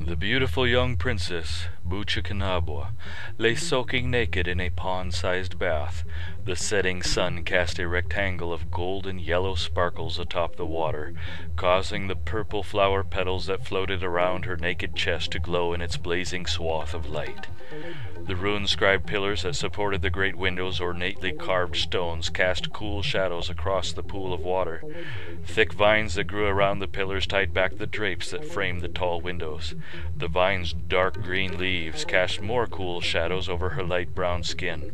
The beautiful young princess, Buchikanabwa, lay soaking naked in a pond-sized bath. The setting sun cast a rectangle of golden yellow sparkles atop the water, causing the purple flower petals that floated around her naked chest to glow in its blazing swath of light. The rune-scribed pillars that supported the great windows, ornately carved stones, cast cool shadows across the pool of water. Thick vines that grew around the pillars tied back the drapes that framed the tall windows. The vine's dark green leaves cast more cool shadows over her light brown skin.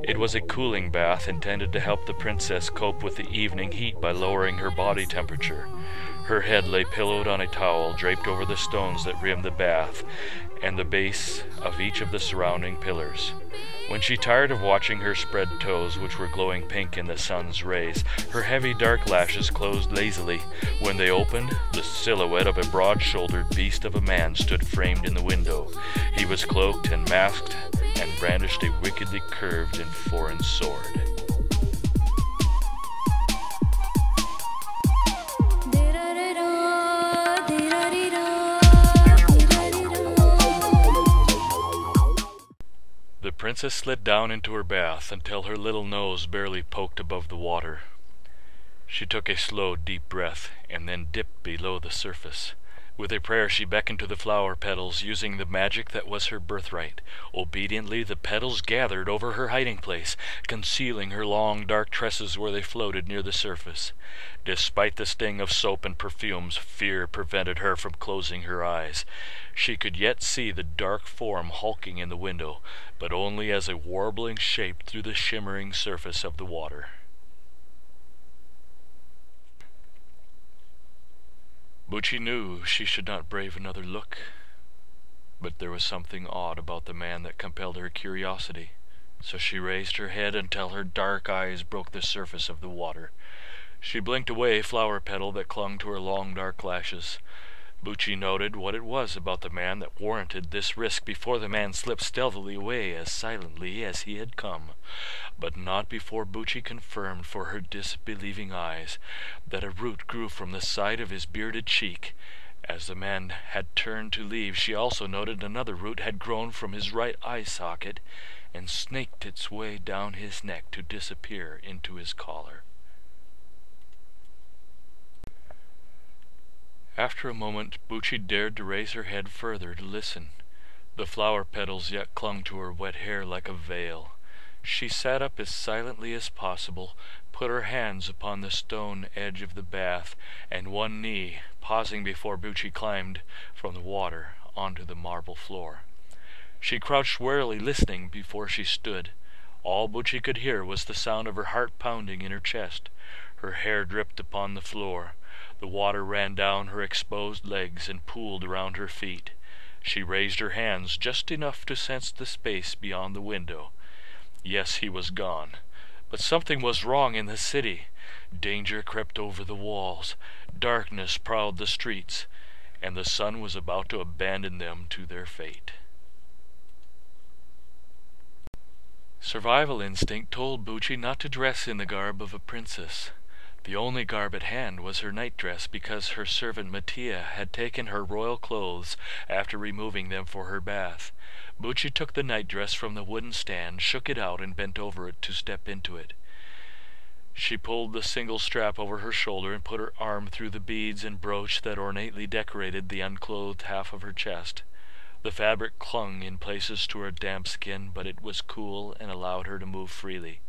It was a cooling bath intended to help the princess cope with the evening heat by lowering her body temperature. Her head lay pillowed on a towel draped over the stones that rimmed the bath and the base of each of the surrounding pillars. When she tired of watching her spread toes, which were glowing pink in the sun's rays, her heavy dark lashes closed lazily. When they opened, the silhouette of a broad-shouldered beast of a man stood framed in the window. He was cloaked and masked and brandished a wickedly curved and foreign sword. The princess slid down into her bath until her little nose barely poked above the water. She took a slow, deep breath and then dipped below the surface. With a prayer, she beckoned to the flower petals, using the magic that was her birthright. Obediently, the petals gathered over her hiding place, concealing her long, dark tresses where they floated near the surface. Despite the sting of soap and perfumes, fear prevented her from closing her eyes. She could yet see the dark form hulking in the window, but only as a warbling shape through the shimmering surface of the water. Buchi knew she should not brave another look, but there was something odd about the man that compelled her curiosity, so she raised her head until her dark eyes broke the surface of the water. She blinked away a flower petal that clung to her long dark lashes. Buchi noted what it was about the man that warranted this risk before the man slipped stealthily away as silently as he had come, but not before Buchi confirmed for her disbelieving eyes that a root grew from the side of his bearded cheek. As the man had turned to leave, she also noted another root had grown from his right eye socket and snaked its way down his neck to disappear into his collar. After a moment, Buchi dared to raise her head further to listen. The flower petals yet clung to her wet hair like a veil. She sat up as silently as possible, put her hands upon the stone edge of the bath, and one knee, pausing before Buchi climbed from the water onto the marble floor. She crouched warily listening before she stood. All Buchi could hear was the sound of her heart pounding in her chest. Her hair dripped upon the floor. The water ran down her exposed legs and pooled around her feet. She raised her hands just enough to sense the space beyond the window. Yes, he was gone. But something was wrong in the city. Danger crept over the walls. Darkness prowled the streets. And the sun was about to abandon them to their fate. Survival instinct told Buchi not to dress in the garb of a princess. The only garb at hand was her nightdress, because her servant Mattia had taken her royal clothes after removing them for her bath. Buchi took the nightdress from the wooden stand, shook it out, and bent over it to step into it. She pulled the single strap over her shoulder and put her arm through the beads and brooch that ornately decorated the unclothed half of her chest. The fabric clung in places to her damp skin, but it was cool and allowed her to move freely.